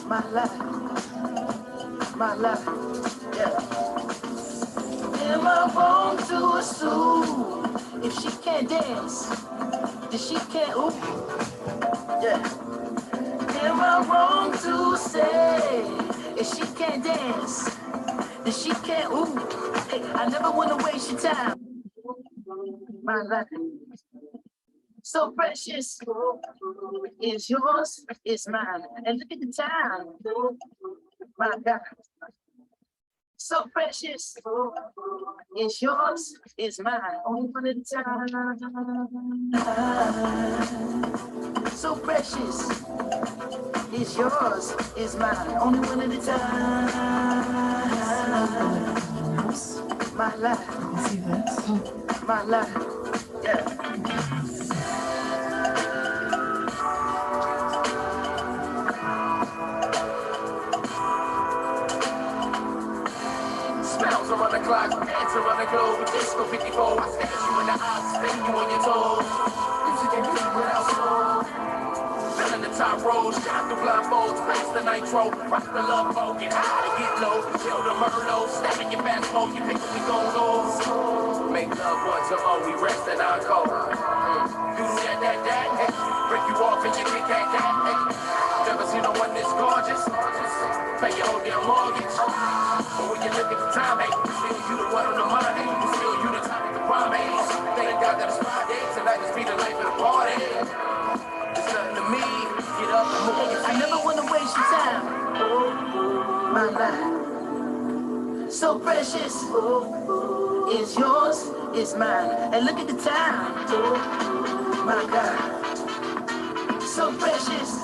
my life, yeah. Am I wrong to assume if she can't dance, then she can't, ooh, yeah. Am I wrong to say if she can't dance, then she can't, ooh, hey, I never want to waste your time. My life, so precious, is yours, is mine, and look at the time, my God. So precious, is yours, is mine, only one at a time. So precious, is yours, is mine, only one at a time. My life, see this? My life, yeah. Smells around the clock, hands around the globe. With disco 54, I stare you in the eyes, spin you on your toes. Music and music without soul. Filling the top rows, shine through blindfolds, pass the nitro, rock the love boat, get high to get low, chill the Merlot, snapping your fast smoke, you pick what we gon' go. Make love once a more, we rest and I go. Do that, hey. Break you off and you kick that, hey. Never seen no one this gorgeous. Pay your whole damn mortgage. But when you look at the time, hey, still you the one on the mind, hey. Still you the time at the prime, hey. Thank God that it's Friday, tonight is be the life of the party. It's nothing to me, get up and move. I never want to waste your time. My life, so precious, is yours, is mine. And look at the time, my God. So precious,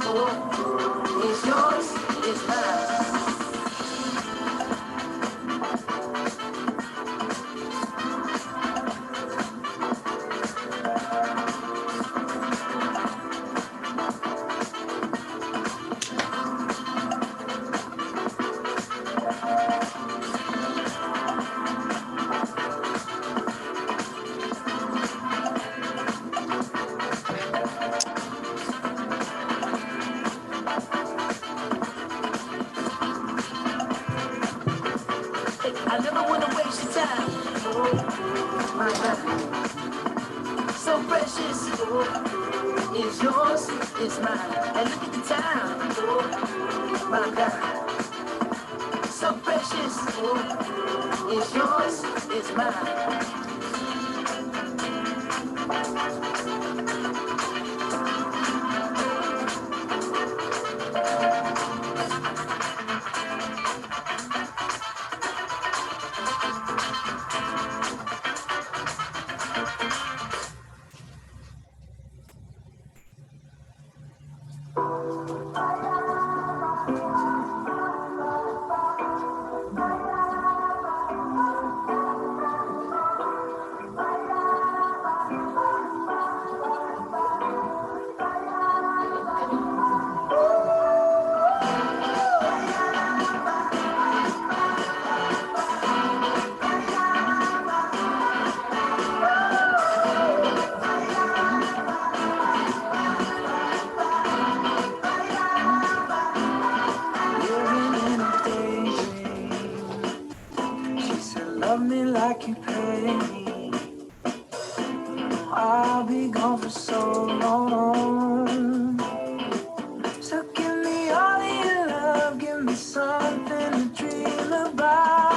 is yours, is mine. I never want to waste your time. My life, so precious, is yours, is mine. And look at the time, my God. So precious, is yours, is mine. Love me like you pay me. I'll be gone for so long. So give me all of your love, give me something to dream about.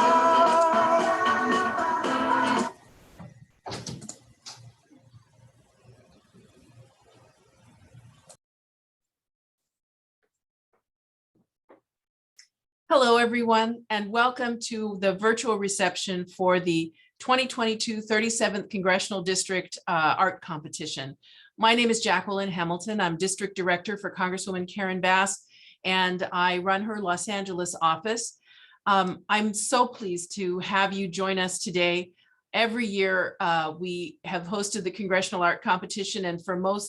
Hello, everyone, and welcome to the virtual reception for the 2022 37th Congressional District Art Competition. My name is Jacqueline Hamilton. I'm District Director for Congresswoman Karen Bass, and I run her Los Angeles office. I'm so pleased to have you join us today. Every year, we have hosted the Congressional Art Competition, and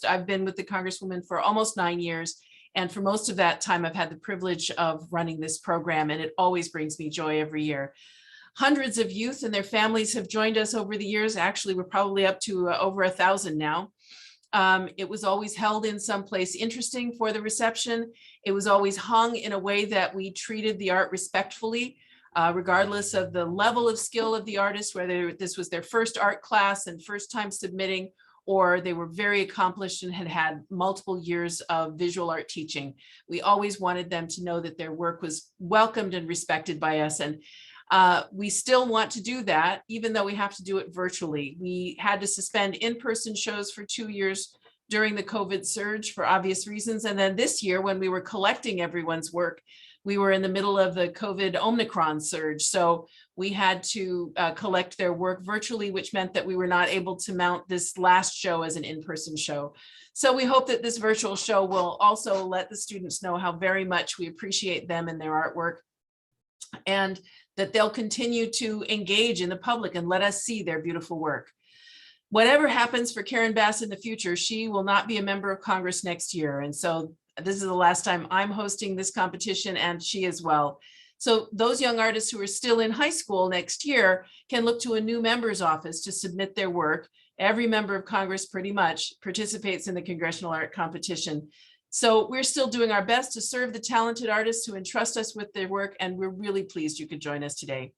I've been with the Congresswoman for almost 9 years. And for most of that time, I've had the privilege of running this program, and it always brings me joy every year. Hundreds of youth and their families have joined us over the years. Actually, we're probably up to over 1,000 now. It was always held in some place interesting for the reception. It was always hung in a way that we treated the art respectfully, regardless of the level of skill of the artist, whether this was their first art class and first time submitting, or they were very accomplished and had had multiple years of visual art teaching. We always wanted them to know that their work was welcomed and respected by us. And we still want to do that, even though we have to do it virtually. We had to suspend in-person shows for 2 years during the COVID surge for obvious reasons. And then this year, when we were collecting everyone's work, we were in the middle of the COVID Omicron surge. So we had to collect their work virtually, which meant that we were not able to mount this last show as an in-person show. So we hope that this virtual show will also let the students know how very much we appreciate them and their artwork, and that they'll continue to engage in the public and let us see their beautiful work. Whatever happens for Karen Bass in the future, she will not be a member of Congress next year. And so this is the last time I'm hosting this competition, and she as well. So those young artists who are still in high school next year can look to a new member's office to submit their work. Every member of Congress pretty much participates in the Congressional Art Competition. So we're still doing our best to serve the talented artists who entrust us with their work, and we're really pleased you could join us today.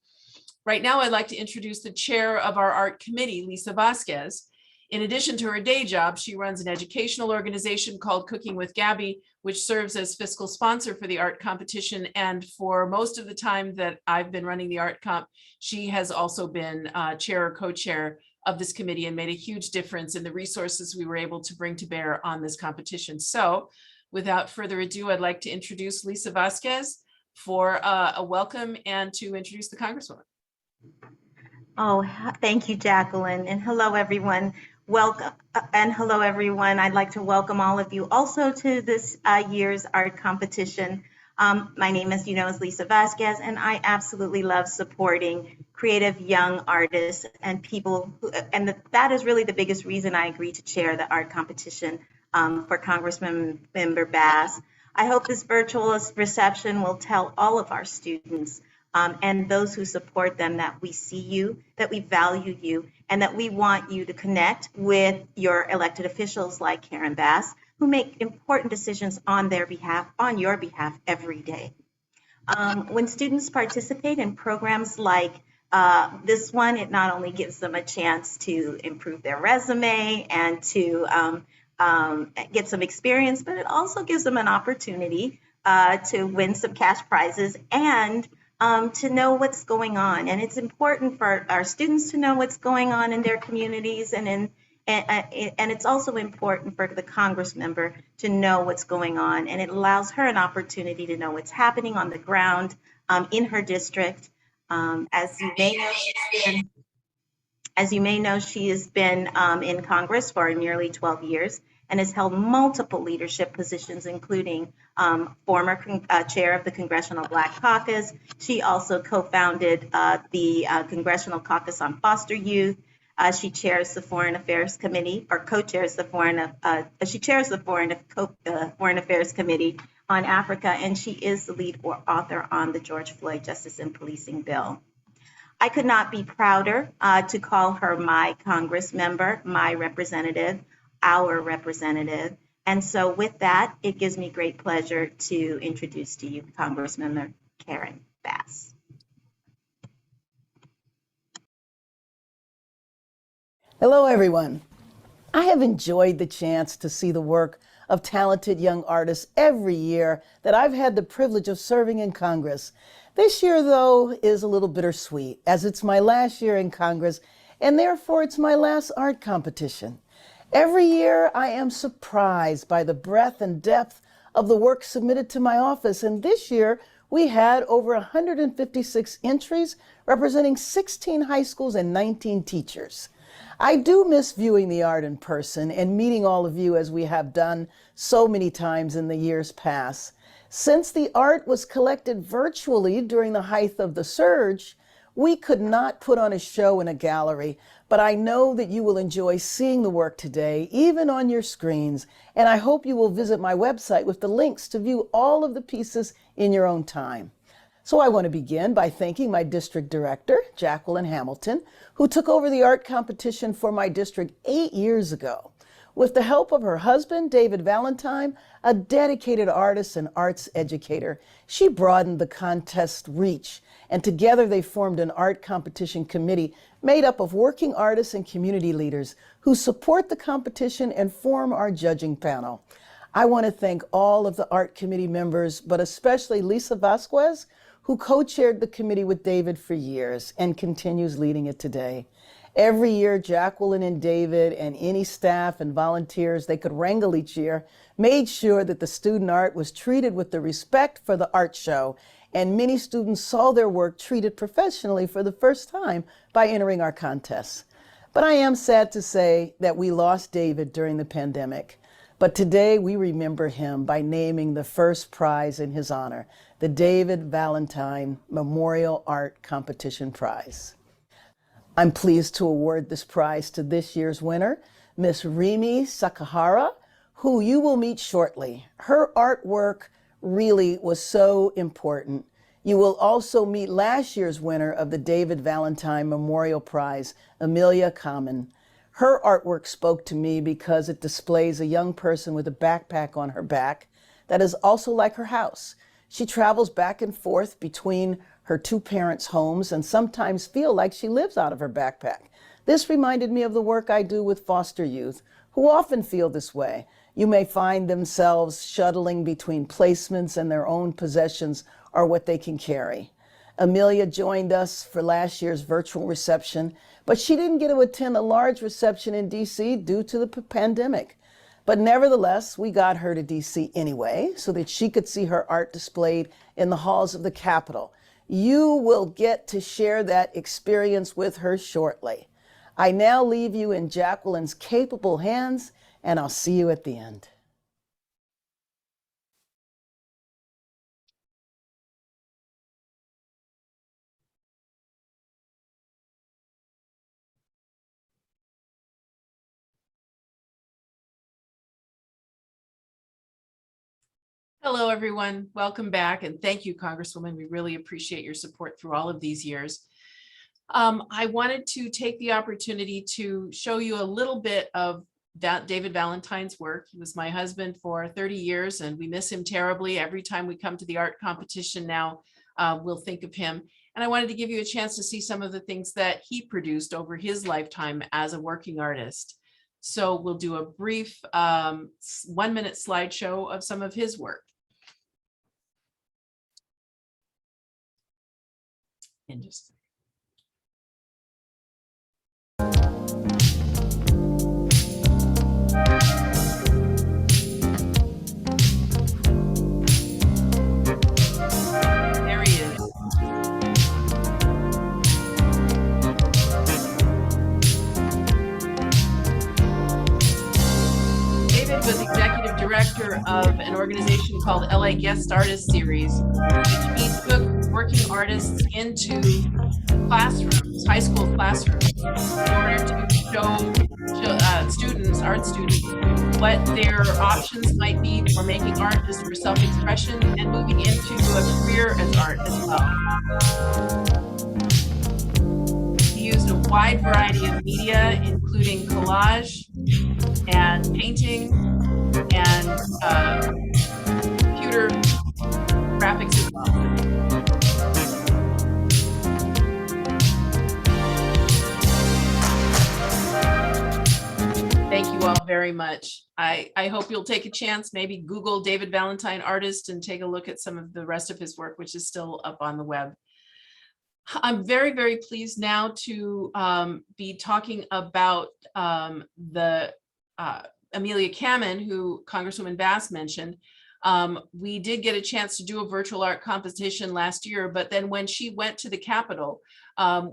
Right now, I'd like to introduce the chair of our art committee, Lisa Vasquez. In addition to her day job, she runs an educational organization called Cooking with Gabby, which serves as fiscal sponsor for the art competition. And for most of the time that I've been running the art comp, she has also been chair or co-chair of this committee and made a huge difference in the resources we were able to bring to bear on this competition. So without further ado, I'd like to introduce Lisa Vasquez for a welcome and to introduce the Congresswoman. Oh, thank you, Jacqueline. And hello, everyone. Welcome. And hello, everyone. I'd like to welcome all of you also to this year's art competition. My name, as you know, is Lisa Vasquez, and I absolutely love supporting creative young artists and people who, and that is really the biggest reason I agreed to chair the art competition for Congressmember Bass. I hope this virtual reception will tell all of our students and those who support them that we see you, that we value you, and that we want you to connect with your elected officials like Karen Bass, who make important decisions on their behalf, on your behalf every day. When students participate in programs like this one, it not only gives them a chance to improve their resume and to get some experience, but it also gives them an opportunity to win some cash prizes and to know what's going on. And it's important for our students to know what's going on in their communities, and it's also important for the Congress member to know what's going on. And it allows her an opportunity to know what's happening on the ground in her district. As you may know, she has been in Congress for nearly 12 years and has held multiple leadership positions, including former chair of the Congressional Black Caucus. She also co-founded the Congressional Caucus on Foster Youth. She chairs the Foreign Affairs Committee, or co-chairs the Foreign Affairs Committee on Africa, and she is the lead author on the George Floyd Justice and Policing Bill. I could not be prouder to call her my Congress member, my representative, our representative. And so with that, it gives me great pleasure to introduce to you Congressmember Karen Bass. Hello, everyone. I have enjoyed the chance to see the work of talented young artists every year that I've had the privilege of serving in Congress. This year, though, is a little bittersweet, as it's my last year in Congress, and therefore it's my last art competition. Every year, I am surprised by the breadth and depth of the work submitted to my office, and this year, we had over 156 entries representing 16 high schools and 19 teachers. I do miss viewing the art in person and meeting all of you as we have done so many times in the years past. Since the art was collected virtually during the height of the surge, we could not put on a show in a gallery, but I know that you will enjoy seeing the work today, even on your screens, and I hope you will visit my website with the links to view all of the pieces in your own time. So I want to begin by thanking my district director, Jacqueline Hamilton, who took over the art competition for my district 8 years ago. With the help of her husband, David Valentine, a dedicated artist and arts educator, she broadened the contest's reach, and together they formed an art competition committee made up of working artists and community leaders who support the competition and form our judging panel. I want to thank all of the art committee members, but especially Lisa Vasquez, who co-chaired the committee with David for years and continues leading it today. Every year, Jacqueline and David and any staff and volunteers they could wrangle each year made sure that the student art was treated with the respect for the art show, and many students saw their work treated professionally for the first time by entering our contests. But I am sad to say that we lost David during the pandemic. But today we remember him by naming the first prize in his honor, the David Valentine Memorial Art Competition Prize. I'm pleased to award this prize to this year's winner, Miss Rimi Sakahara, who you will meet shortly. Her artwork really was so important. You will also meet last year's winner of the David Valentine Memorial Prize, Amelia Kamen. Her artwork spoke to me because it displays a young person with a backpack on her back that is also like her house. She travels back and forth between her two parents' homes and sometimes feel like she lives out of her backpack. This reminded me of the work I do with foster youth, who often feel this way. You may find themselves shuttling between placements and their own possessions or what they can carry. Amelia joined us for last year's virtual reception, but she didn't get to attend a large reception in DC due to the pandemic. But nevertheless, we got her to DC anyway so that she could see her art displayed in the halls of the Capitol. You will get to share that experience with her shortly. I now leave you in Jacqueline's capable hands, and I'll see you at the end. Hello, everyone. Welcome back. And thank you, Congresswoman. We really appreciate your support through all of these years. I wanted to take the opportunity to show you a little bit of David Valentine's work. He was my husband for 30 years, and we miss him terribly. Every time we come to the art competition now, we'll think of him. And I wanted to give you a chance to see some of the things that he produced over his lifetime as a working artist. So we'll do a brief 1-minute slideshow of some of his work. In just there he is. David was executive director of an organization called LA Guest Artist Series, which he took working artists into classrooms, high school classrooms, in order to show students, art students, what their options might be for making art just for self-expression and moving into a career as art as well. He used a wide variety of media, including collage and painting and computer graphics as well. Thank you all very much. I hope you'll take a chance, maybe Google David Valentine artist and take a look at some of the rest of his work, which is still up on the web. I'm very, very pleased now to be talking about the Amelia Kamen, who Congresswoman Bass mentioned. We did get a chance to do a virtual art competition last year, but then when she went to the Capitol,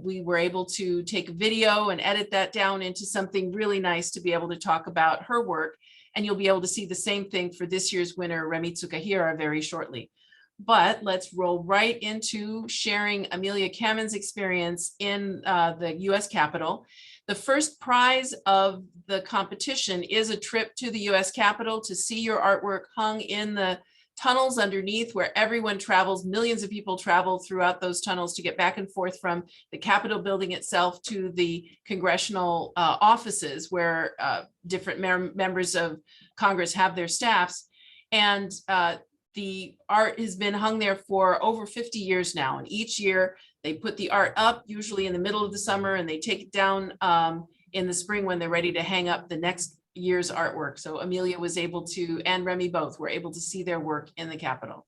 we were able to take a video and edit that down into something really nice to be able to talk about her work. And you'll be able to see the same thing for this year's winner, Remi Tsukahira, very shortly. But let's roll right into sharing Amelia Kamen's experience in the US Capitol. The first prize of the competition is a trip to the US Capitol to see your artwork hung in the tunnels underneath where everyone travels. Millions of people travel throughout those tunnels to get back and forth from the Capitol building itself to the congressional offices where different members of Congress have their staffs. And the art has been hung there for over 50 years now. And each year they put the art up, usually in the middle of the summer, and they take it down in the spring when they're ready to hang up the next year's artwork. So Amelia was able to, and Remy both were able to see their work in the Capitol.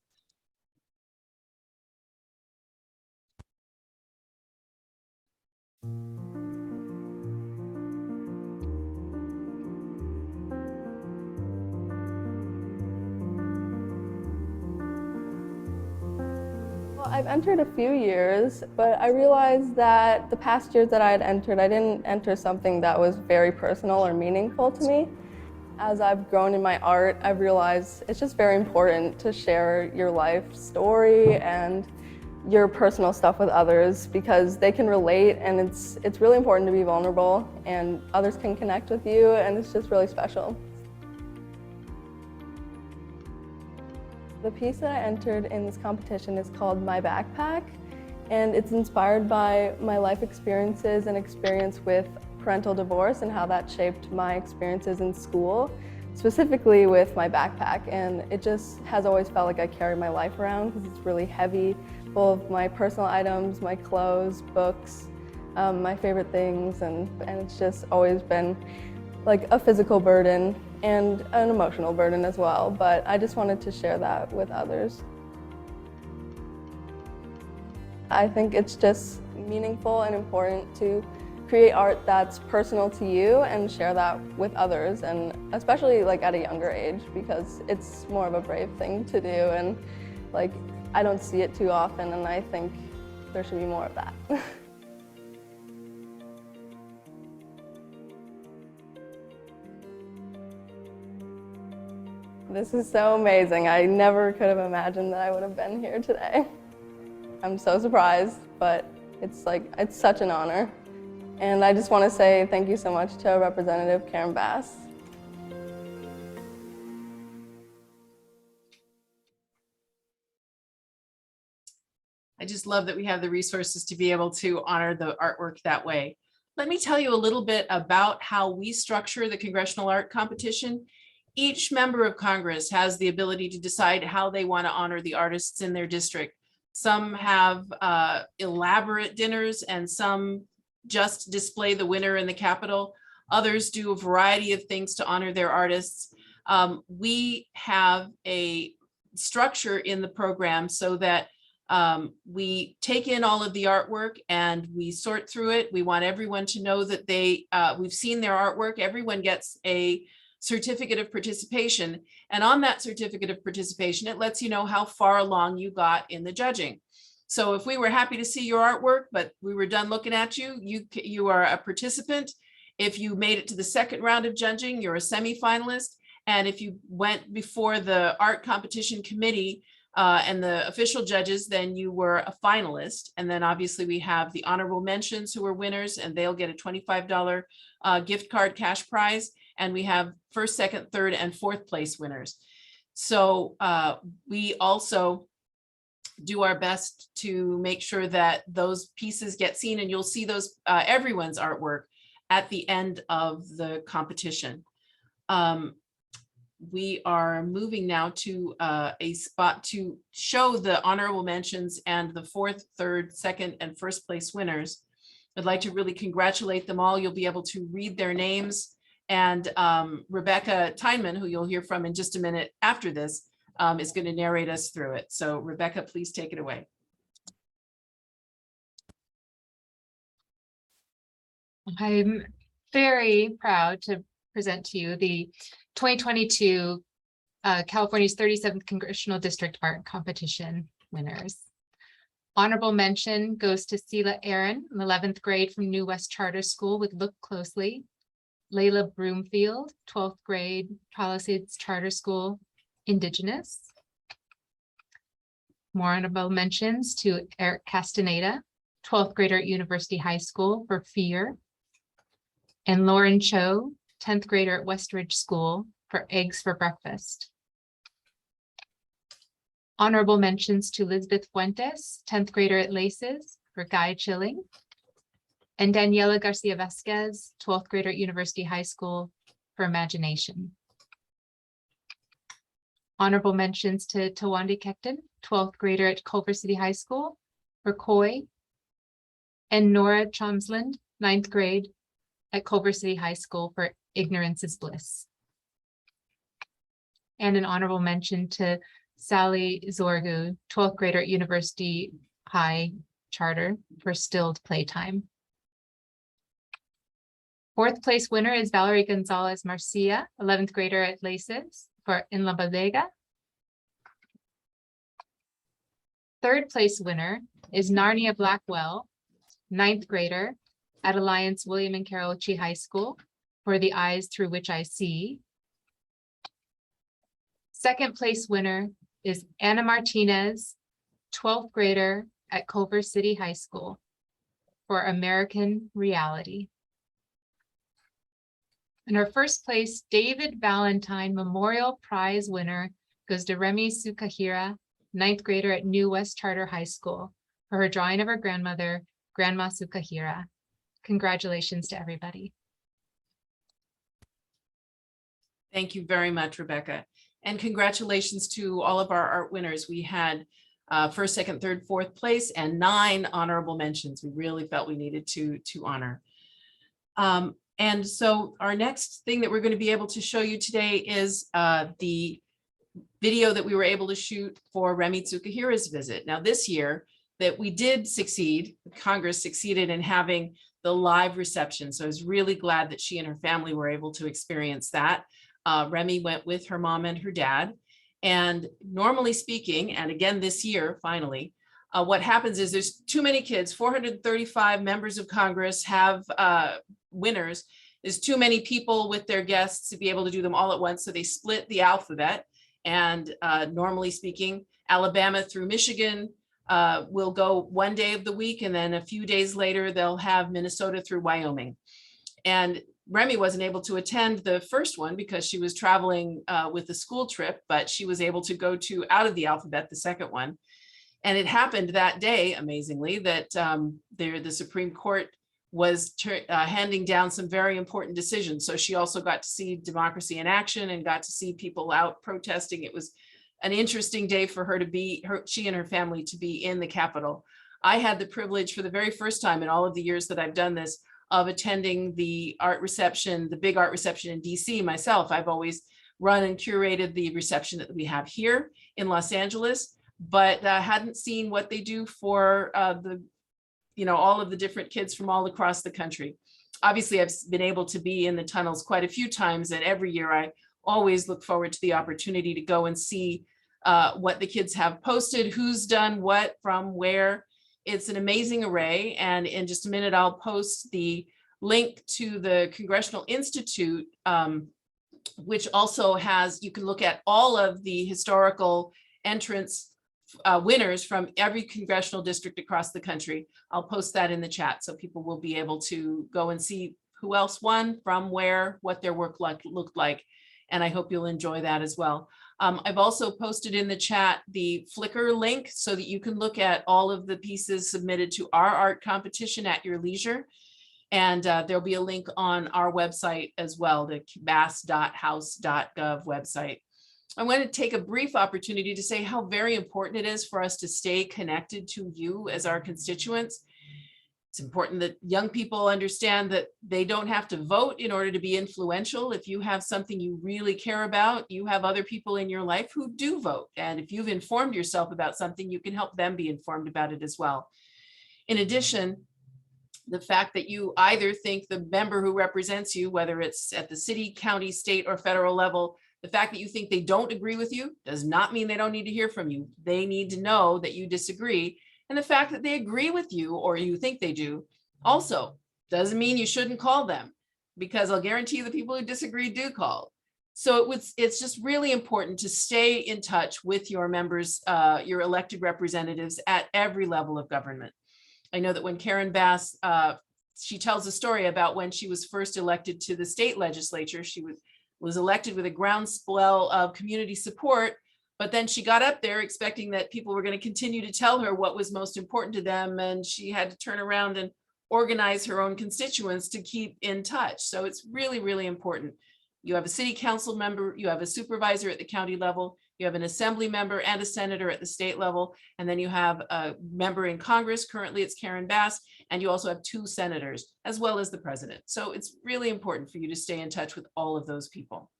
I've entered a few years, but I realized that the past years that I had entered, I didn't enter something that was very personal or meaningful to me. As I've grown in my art, I've realized it's just very important to share your life story and your personal stuff with others because they can relate, and it's really important to be vulnerable and others can connect with you, and it's just really special. The piece that I entered in this competition is called My Backpack, and it's inspired by my life experiences and experience with parental divorce and how that shaped my experiences in school, specifically with my backpack. And it just has always felt like I carry my life around because it's really heavy, full of my personal items, my clothes, books, my favorite things, and it's just always been like a physical burden and an emotional burden as well, but I just wanted to share that with others. I think it's just meaningful and important to create art that's personal to you and share that with others, and especially like at a younger age, because it's more of a brave thing to do, and like I don't see it too often, and I think there should be more of that. This is so amazing. I never could have imagined that I would have been here today. I'm so surprised, but it's such an honor. And I just want to say thank you so much to Representative Karen Bass. I just love that we have the resources to be able to honor the artwork that way. Let me tell you a little bit about how we structure the Congressional Art Competition. Each member of Congress has the ability to decide how they want to honor the artists in their district. Some have elaborate dinners, and some just display the winner in the Capitol. Others do a variety of things to honor their artists. We have a structure in the program so that we take in all of the artwork and we sort through it. We want everyone to know that we've seen their artwork. Everyone gets a certificate of participation. And on that certificate of participation, it lets you know how far along you got in the judging. So if we were happy to see your artwork, but we were done looking at you, you are a participant. If you made it to the second round of judging, you're a semifinalist. And if you went before the art competition committee and the official judges, then you were a finalist. And then obviously we have the honorable mentions who are winners, and they'll get a $25 gift card cash prize. And we have first, second, third, and fourth place winners. So we also do our best to make sure that those pieces get seen, and you'll see those everyone's artwork at the end of the competition. We are moving now to a spot to show the honorable mentions and the fourth, third, second, and first place winners. I'd like to really congratulate them all. You'll be able to read their names. And Rebecca Tyneman, who you'll hear from in just a minute after this, is going to narrate us through it. So Rebecca, please take it away. I'm very proud to present to you the 2022 California's 37th Congressional District Art Competition winners. Honorable mention goes to Sela Aaron in 11th grade from New West Charter School with Look Closely. Layla Broomfield, 12th grade, Palisades Charter School, Indigenous. More honorable mentions to Eric Castaneda, 12th grader at University High School for Fear. And Lauren Cho, 10th grader at Westridge School for Eggs for Breakfast. Honorable mentions to Elizabeth Fuentes, 10th grader at Laces for Guy Chilling, and Daniela Garcia Vasquez, 12th grader at University High School for Imagination. Honorable mentions to Tawandi Kekton, 12th grader at Culver City High School for Koi, and Nora Chomsland, 9th grade at Culver City High School for Ignorance is Bliss. And an honorable mention to Sally Zorgu, 12th grader at University High Charter for Stilled Playtime. 4th place winner is Valerie Gonzalez Marcia, 11th grader at Laces for In La Bodega. 3rd place winner is Narnia Blackwell, 9th grader at Alliance William and Carol Chi High School for The Eyes Through Which I See. 2nd place winner is Anna Martinez, 12th grader at Culver City High School for American Reality. And our 1st place David Valentine Memorial Prize winner goes to Remy Sukahira, 9th grader at New West Charter High School for her drawing of her grandmother, Grandma Sukahira. Congratulations to everybody. Thank you very much, Rebecca. And congratulations to all of our art winners. We had 1st, 2nd, 3rd, 4th place and 9 honorable mentions. We really felt we needed to honor. And so our next thing that we're going to be able to show you today is the video that we were able to shoot for Remy Tsukahira's visit. Now this year that we did succeed, Congress succeeded in having the live reception. So I was really glad that she and her family were able to experience that. Remy went with her mom and her dad. And normally speaking, and again this year, finally, what happens is there's too many kids, 435 members of Congress have winners. There's too many people with their guests to be able to do them all at once. So they split the alphabet. And normally speaking, Alabama through Michigan will go one day of the week. And then a few days later, they'll have Minnesota through Wyoming. And Remy wasn't able to attend the first one because she was traveling with the school trip, but she was able to go to out of the alphabet, the second one. And it happened that day, amazingly, that the Supreme Court was handing down some very important decisions. So she also got to see democracy in action and got to see people out protesting. It was an interesting day for her to be, she and her family to be in the Capitol. I had the privilege for the very first time in all of the years that I've done this of attending the art reception, the big art reception in DC myself. I've always run and curated the reception that we have here in Los Angeles, but hadn't seen what they do for all of the different kids from all across the country. Obviously, I've been able to be in the tunnels quite a few times, and every year I always look forward to the opportunity to go and see what the kids have posted, who's done what from where. It's an amazing array, and in just a minute, I'll post the link to the Congressional Institute, which also has, you can look at all of the historical entrance winners from every congressional district across the country. I'll post that in the chat so people will be able to go and see who else won, from where, what their work looked like. And I hope you'll enjoy that as well. I've also posted in the chat the Flickr link so that you can look at all of the pieces submitted to our art competition at your leisure. And there'll be a link on our website as well, the mass.house.gov website. I want to take a brief opportunity to say how very important it is for us to stay connected to you as our constituents. It's important that young people understand that they don't have to vote in order to be influential. If you have something you really care about, you have other people in your life who do vote. And if you've informed yourself about something, you can help them be informed about it as well. In addition, the fact that you either think the member who represents you, whether it's at the city, county, state, or federal level, the fact that you think they don't agree with you does not mean they don't need to hear from you. They need to know that you disagree. And the fact that they agree with you, or you think they do, also doesn't mean you shouldn't call them, because I'll guarantee you the people who disagree do call. So it's just really important to stay in touch with your members, your elected representatives at every level of government. I know that when Karen Bass, she tells a story about when she was first elected to the state legislature, she was elected with a groundswell of community support But then she got up there expecting that people were going to continue to tell her what was most important to them. And she had to turn around and organize her own constituents to keep in touch. So it's really, really important. You have a city council member, you have a supervisor at the county level, you have an assembly member and a senator at the state level, and then you have a member in Congress. Currently it's Karen Bass, and you also have 2 senators, as well as the president. So it's really important for you to stay in touch with all of those people.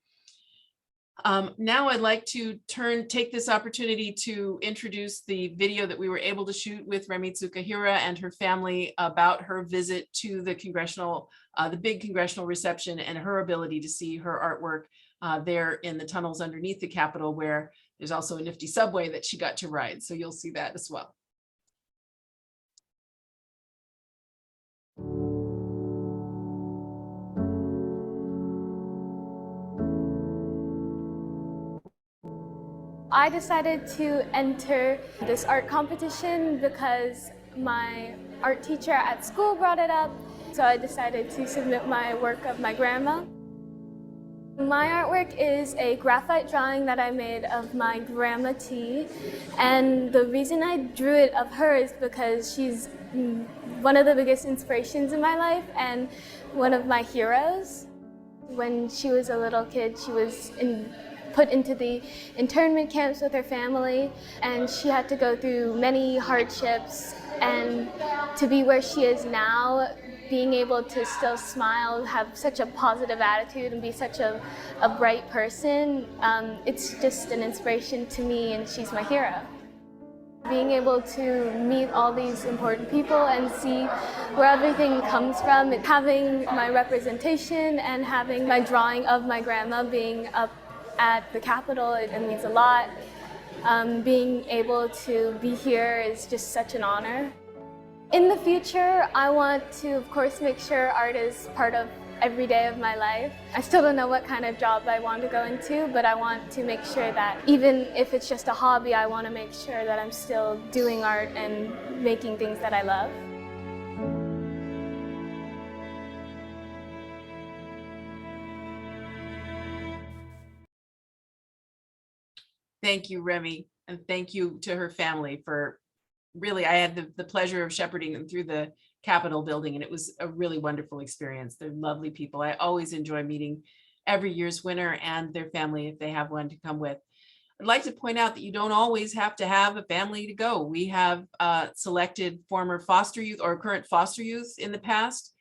Now I'd like to take this opportunity to introduce the video that we were able to shoot with Remi Tsukahira and her family about her visit to the the big congressional reception, and her ability to see her artwork there in the tunnels underneath the Capitol, where there's also a nifty subway that she got to ride. So you'll see that as well. I decided to enter this art competition because my art teacher at school brought it up, so I decided to submit my work of my grandma. My artwork is a graphite drawing that I made of my grandma T, and the reason I drew it of her is because she's one of the biggest inspirations in my life and one of my heroes. When she was a little kid, she was put into the internment camps with her family, and she had to go through many hardships, and to be where she is now, being able to still smile, have such a positive attitude, and be such a bright person, it's just an inspiration to me, and she's my hero. Being able to meet all these important people and see where everything comes from, having my representation and having my drawing of my grandma being up at the Capitol, it means a lot. Being able to be here is just such an honor. In the future, I want to, of course, make sure art is part of every day of my life. I still don't know what kind of job I want to go into, but I want to make sure that even if it's just a hobby, I want to make sure that I'm still doing art and making things that I love. Thank you, Remi, and thank you to her family for really, I had the pleasure of shepherding them through the Capitol building, and it was a really wonderful experience. They're lovely people. I always enjoy meeting every year's winner and their family if they have one to come with. I'd like to point out that you don't always have to have a family to go. We have selected former foster youth or current foster youth in the past.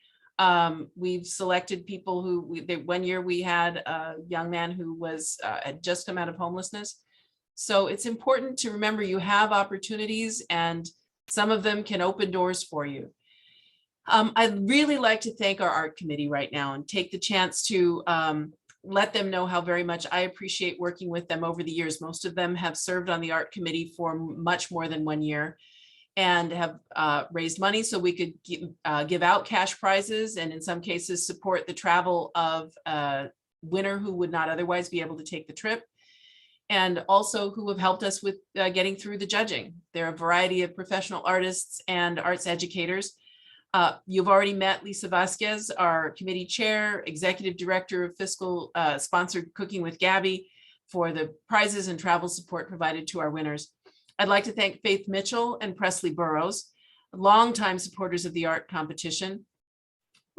We've selected people who, one year we had a young man who had just come out of homelessness. So it's important to remember you have opportunities, and some of them can open doors for you. I'd really like to thank our art committee right now and take the chance to let them know how very much I appreciate working with them over the years. Most of them have served on the art committee for much more than 1 year and have raised money so we could give out cash prizes, and in some cases support the travel of a winner who would not otherwise be able to take the trip, and also who have helped us with getting through the judging. There are a variety of professional artists and arts educators. You've already met Lisa Vasquez, our committee chair, executive director of fiscal sponsored Cooking with Gabby, for the prizes and travel support provided to our winners. I'd like to thank Faith Mitchell and Presley Burrows, longtime supporters of the art competition.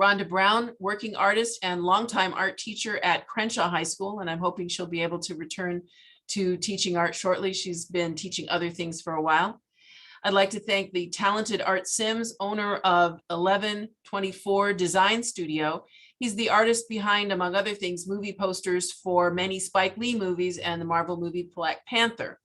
Rhonda Brown, working artist and longtime art teacher at Crenshaw High School, and I'm hoping she'll be able to return to teaching art shortly. She's been teaching other things for a while. I'd like to thank the talented Art Sims, owner of 1124 Design Studio. He's the artist behind, among other things, movie posters for many Spike Lee movies and the Marvel movie Black Panther.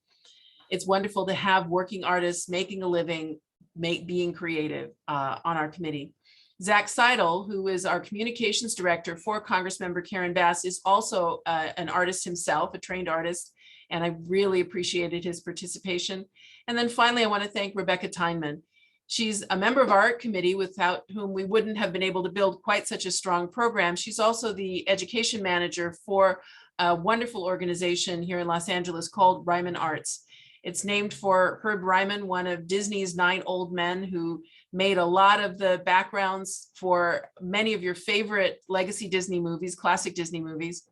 It's wonderful to have working artists making a living, being creative on our committee. Zach Seidel, who is our communications director for Congressmember Karen Bass, is also an artist himself, a trained artist, and I really appreciated his participation. And then finally, I want to thank Rebecca Teinman. She's a member of our art committee, without whom we wouldn't have been able to build quite such a strong program. She's also the education manager for a wonderful organization here in Los Angeles called Ryman Arts. It's named for Herb Ryman, one of Disney's 9 old men who made a lot of the backgrounds for many of your favorite legacy Disney movies, classic Disney movies.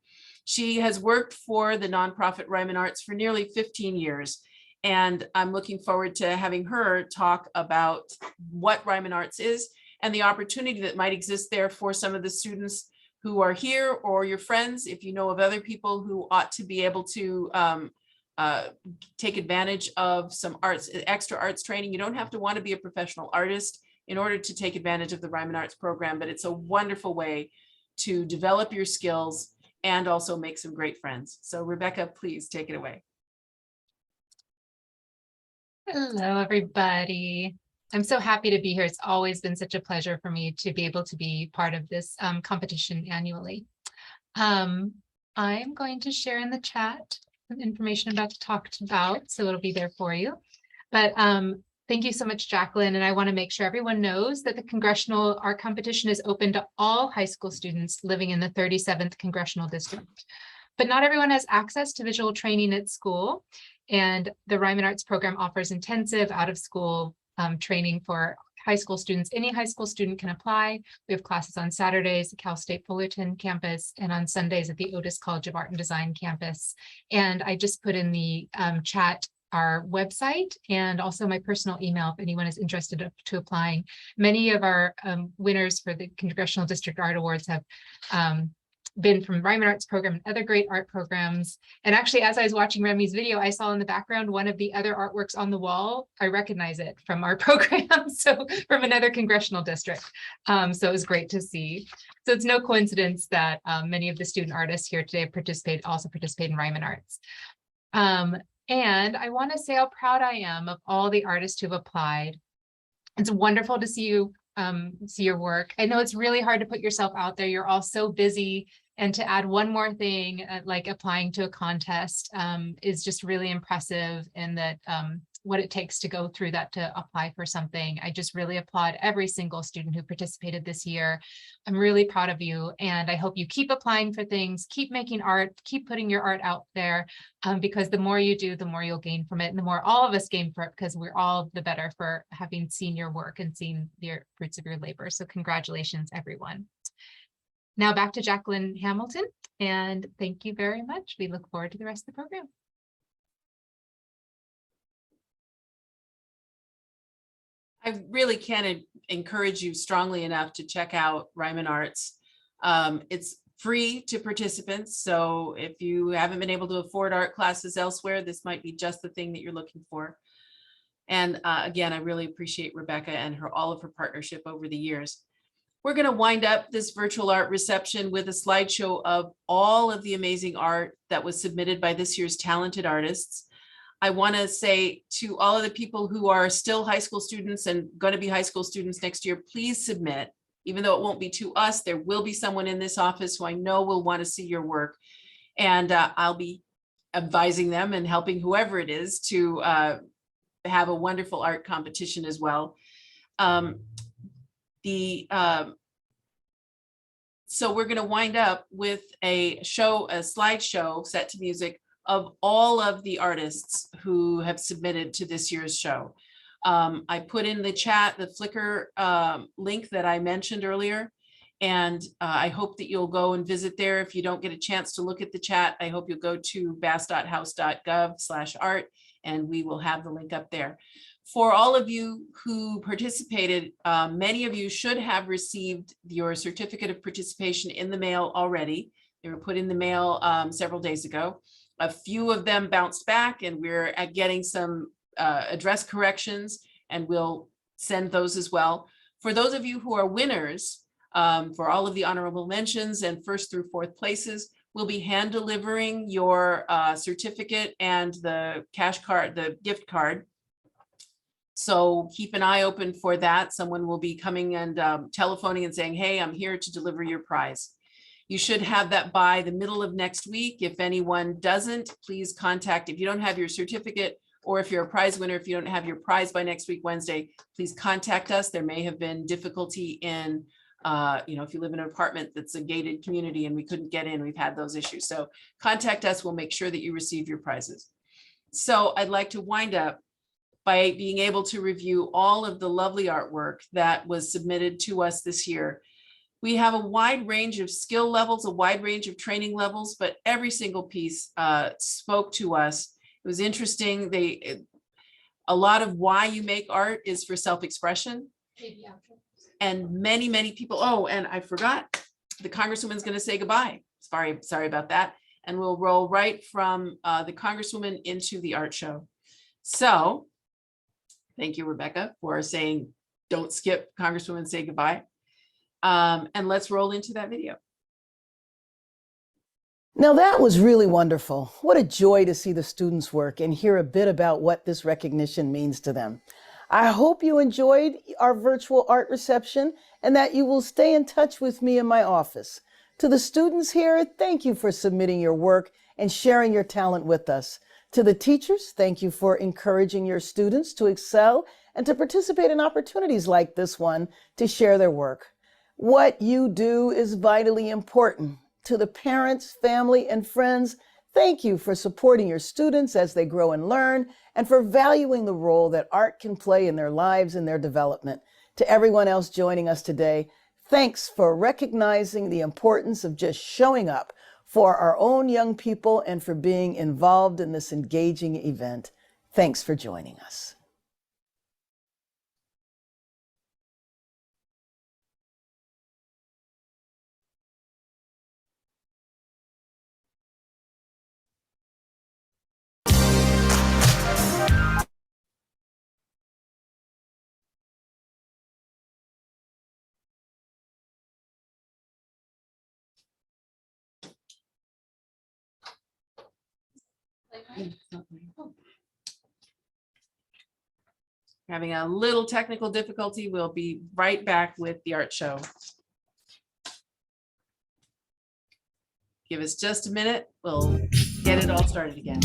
She has worked for the nonprofit Ryman Arts for nearly 15 years. And I'm looking forward to having her talk about what Ryman Arts is and the opportunity that might exist there for some of the students who are here, or your friends, if you know of other people who ought to be able to take advantage of some extra arts training. You don't have to want to be a professional artist in order to take advantage of the Ryman Arts program, but it's a wonderful way to develop your skills and also make some great friends. So Rebecca, please take it away. Hello, everybody. I'm so happy to be here. It's always been such a pleasure for me to be able to be part of this competition annually. I'm going to share in the chat some information I'm about to talk about, so it'll be there for you. But thank you so much, Jacqueline. And I want to make sure everyone knows that the Congressional Art Competition is open to all high school students living in the 37th Congressional District. But not everyone has access to visual training at school. And the Ryman Arts program offers intensive out-of-school training for high school students. Any high school student can apply. We have classes on Saturdays at Cal State Fullerton campus and on Sundays at the Otis College of Art and Design campus. And I just put in the chat our website and also my personal email if anyone is interested to applying. Many of our winners for the Congressional District Art Awards have been from Ryman Arts program and other great art programs. And actually, as I was watching Remy's video, I saw in the background one of the other artworks on the wall. I recognize it from our program, so from another congressional district. So it was great to see. So it's no coincidence that many of the student artists here today also participate in Ryman Arts. And I want to say how proud I am of all the artists who've applied. It's wonderful to see you see your work. I know it's really hard to put yourself out there. You're all so busy, and to add one more thing, like applying to a contest, is just really impressive. And that what it takes to go through that to apply for something. I just really applaud every single student who participated this year. I'm really proud of you, and I hope you keep applying for things, keep making art, keep putting your art out there, because the more you do, the more you'll gain from it, and the more all of us gain from it, because we're all the better for having seen your work and seen the fruits of your labor. So congratulations, everyone. Now back to Jacqueline Hamilton, and thank you very much. We look forward to the rest of the program. I really can't encourage you strongly enough to check out Ryman Arts. It's free to participants, so if you haven't been able to afford art classes elsewhere, this might be just the thing that you're looking for. And again, I really appreciate Rebecca and all of her partnership over the years. We're going to wind up this virtual art reception with a slideshow of all of the amazing art that was submitted by this year's talented artists. I want to say to all of the people who are still high school students and going to be high school students next year, please submit. Even though it won't be to us, there will be someone in this office who I know will want to see your work. And I'll be advising them and helping whoever it is to have a wonderful art competition as well. So we're going to wind up with a slideshow set to music of all of the artists who have submitted to this year's show. I put in the chat the Flickr link that I mentioned earlier, and I hope that you'll go and visit there. If you don't get a chance to look at the chat, I hope you'll go to bass.house.gov/art, and we will have the link up there. For all of you who participated, many of you should have received your certificate of participation in the mail already. They were put in the mail several days ago. A few of them bounced back, and we're getting some address corrections, and we'll send those as well. For those of you who are winners, for all of the honorable mentions and first through fourth places, we'll be hand delivering your certificate and the cash card, the gift card. So keep an eye open for that. Someone will be coming and telephoning and saying, hey, I'm here to deliver your prize. You should have that by the middle of next week. If anyone doesn't, please contact. If you don't have your certificate, or if you're a prize winner, if you don't have your prize by next week, Wednesday, please contact us. There may have been difficulty in, if you live in an apartment that's a gated community and we couldn't get in, we've had those issues. So contact us. We'll make sure that you receive your prizes. So I'd like to wind up by being able to review all of the lovely artwork that was submitted to us this year. We have a wide range of skill levels, a wide range of training levels, but every single piece spoke to us. It was interesting. A lot of why you make art is for self-expression. And many, many people, oh, and I forgot, the Congresswoman's going to say goodbye. Sorry about that. And we'll roll right from the Congresswoman into the art show. So thank you, Rebecca, for saying, don't skip Congresswoman, say goodbye. And let's roll into that video. Now that was really wonderful. What a joy to see the students work and hear a bit about what this recognition means to them. I hope you enjoyed our virtual art reception and that you will stay in touch with me in my office. To the students here, thank you for submitting your work and sharing your talent with us. To the teachers, thank you for encouraging your students to excel and to participate in opportunities like this one to share their work. What you do is vitally important. To the parents, family, and friends, thank you for supporting your students as they grow and learn, and for valuing the role that art can play in their lives and their development. To everyone else joining us today, thanks for recognizing the importance of just showing up for our own young people and for being involved in this engaging event. Thanks for joining us. Having a little technical difficulty. We'll be right back with the art show. Give us just a minute. We'll get it all started again.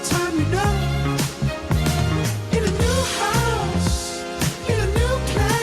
Time, you know, in a new house, in a new place.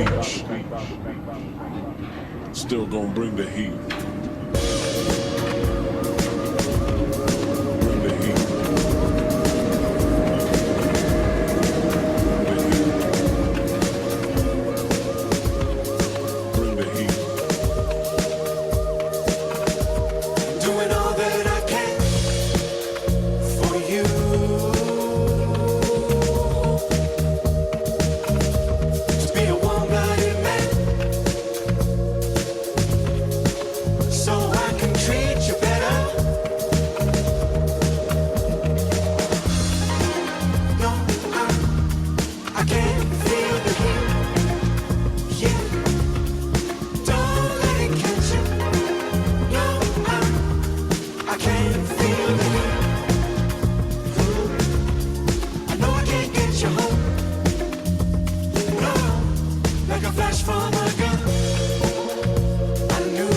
beach. Still gonna bring the heat. Bring the heat. Bring the heat. Doing all that I can for you. To be a warm-blooded man, so I can treat you better. No, I can't feel the heat. Yeah, don't let it catch you. No, I can't feel the heat. I know I can't get you home. No, like a flash from a gun. I knew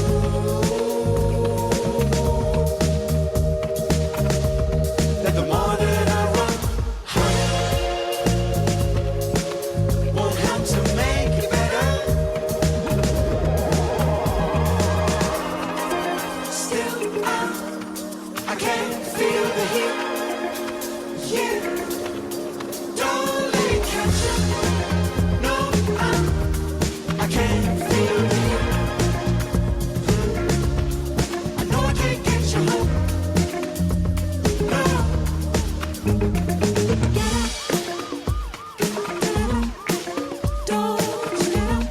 that the more that I run, won't help to make it better. Still, I can't feel the heat. Yeah, don't let it catch you. No, I can't feel the heat. I know I can't get you home. No. Don't get up.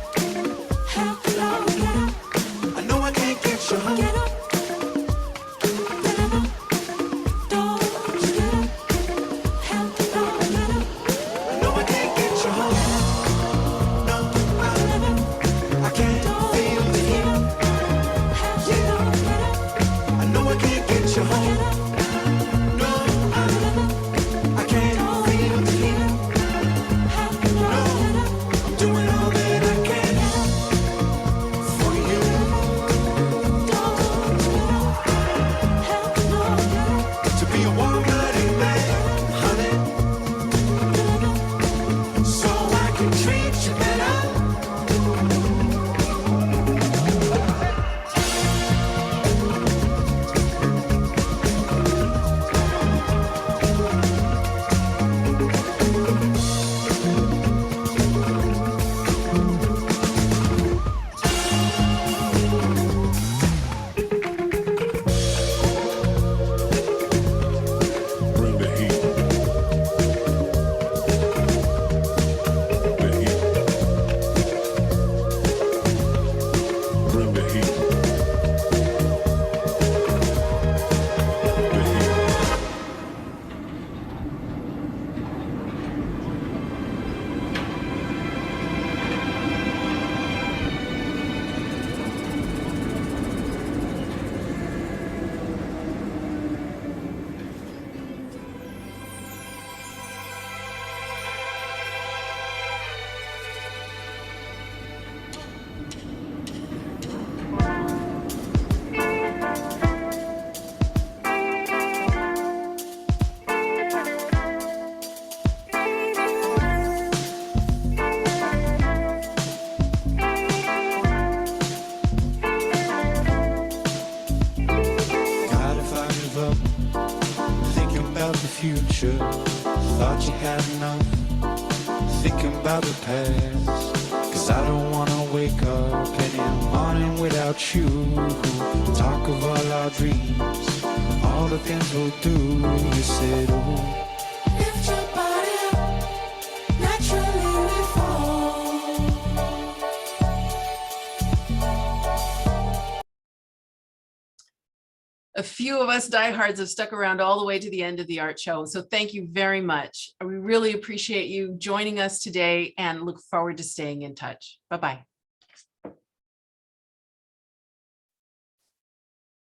Hello, get up. I know I can't get you home. Get up. Don't get up. Hello, get up. I know I can't get you home. No, I can't feel the heat. Yeah, I know I can't get you home. No, I can't feel the heat. No, I'm doing all that I can for you. To be a warm-blooded man, honey, so I can treat you better. Bring the heat. The heat. Bring the heat. The heat. God, if I give up thinking about the future, thought you had enough thinking about the past. 'Cause I don't wanna wake up any morning without you. Talk of all our dreams, all the things we'll do. You said, oh, lift your body up, naturally we fall. A few of us diehards have stuck around all the way to the end of the art show. So thank you very much. We really appreciate you joining us today and look forward to staying in touch. Bye-bye.